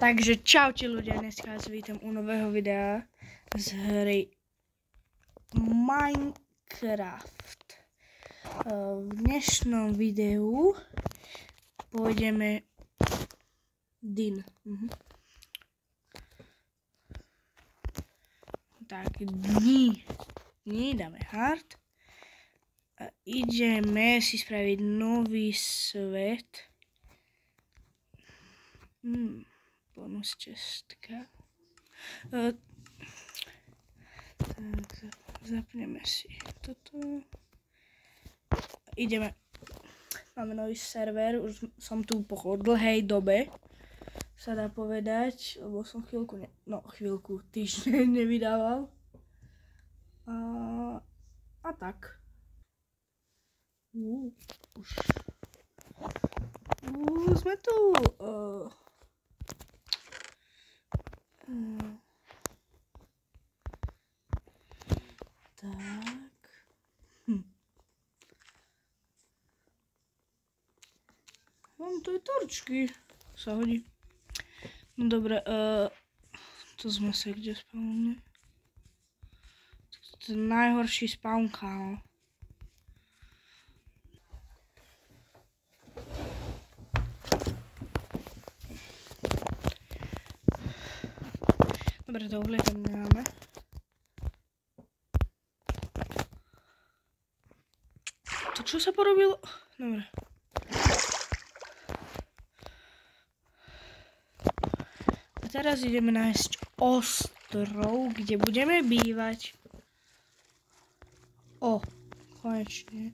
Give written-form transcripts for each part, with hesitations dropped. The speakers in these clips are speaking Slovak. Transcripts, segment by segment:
Takže čaute ľudia, dneska vás vítam u nového videa z hry Minecraft. V dnešnom videu pôjdeme Din. Tak, dní dáme hard. A ideme si spraviť nový svet. Bonus čestka. Tak, zapneme si toto. Ideme. Máme nový server, už som tu po dlhej dobe, sa dá povedať, lebo som chvíľku, týždeň nevydával. A tak. Sme tu. Tak. Mám tu aj torčky. Sa hodí. No dobre, to sme sa kde spavnili. To je najhorší spawn kanál. Dobre, dobre, tam nemáme. To čo sa porobilo? Dobre. A teraz ideme nájsť ostrov, kde budeme bývať. Konečne.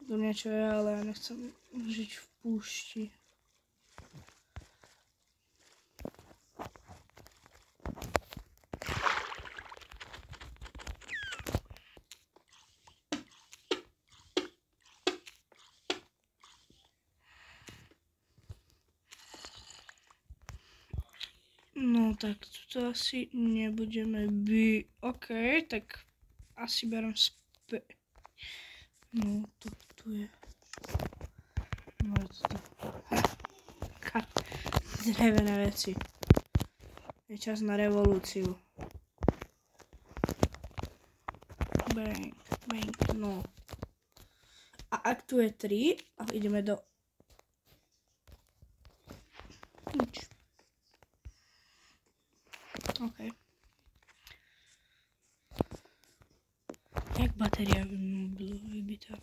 To niečo je, ale ja nechcem žiť v púšti. No tak tu asi nebudeme OK, tak asi berem späť. No tu je. No to. Drevené veci. Je čas na revolúciu. Bang, no. A ak tu je 3, a ideme do... Nič. OK. Jak batéria by byla vybitá?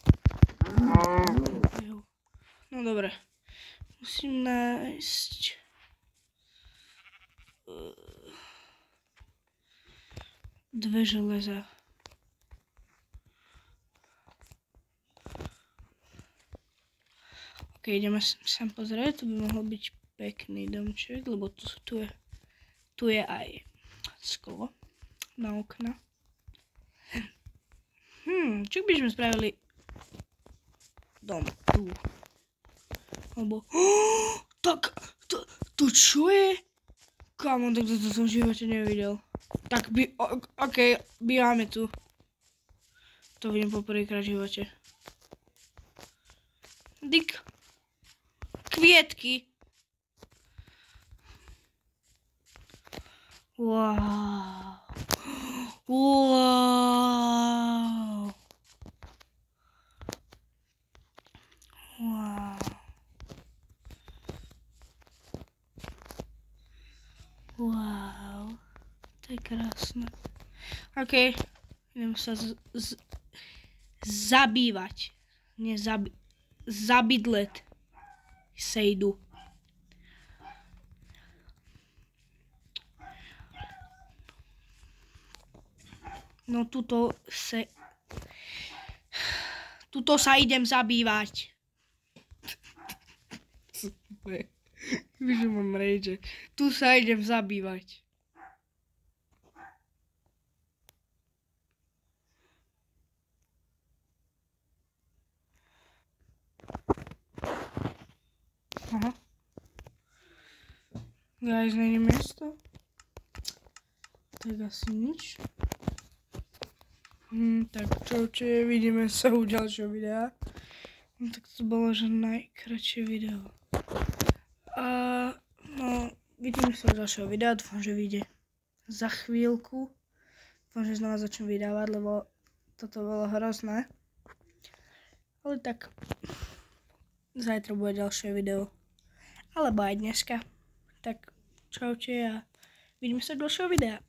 No dobre. Musím nájsť... dve železa. OK, ideme sem pozrieť. Tu by mohol byť pekný domček, lebo tu je aj sklo na okna. Čo by sme spravili dom tu? Alebo... tak, to čo je? Kámo, tak to som v živote nevidel. Tak OK, bývame tu. To vidím po prvýkrát v živote. Dik. Kvietky. Wow. Wow. To je krásne. OK. Idem sa zabývať. Nie zabydlet. Sejdu. No tuto sa idem zabývať. Víš, že mám rage. Tu sa idem zabývať. Aha. Guys, není miesto. Tak asi nič. Tak čaute, vidíme sa u ďalšieho videa. No tak to bolo, že najkratšie video. No, vidím sa v ďalšieho videa, dúfam, že vyjde za chvíľku. Dúfam, že znova začnem vydávať, lebo toto bolo hrozné. Ale tak, zajtra bude ďalšie video. Alebo aj dneska. Tak čaute a vidíme sa v ďalšieho videa.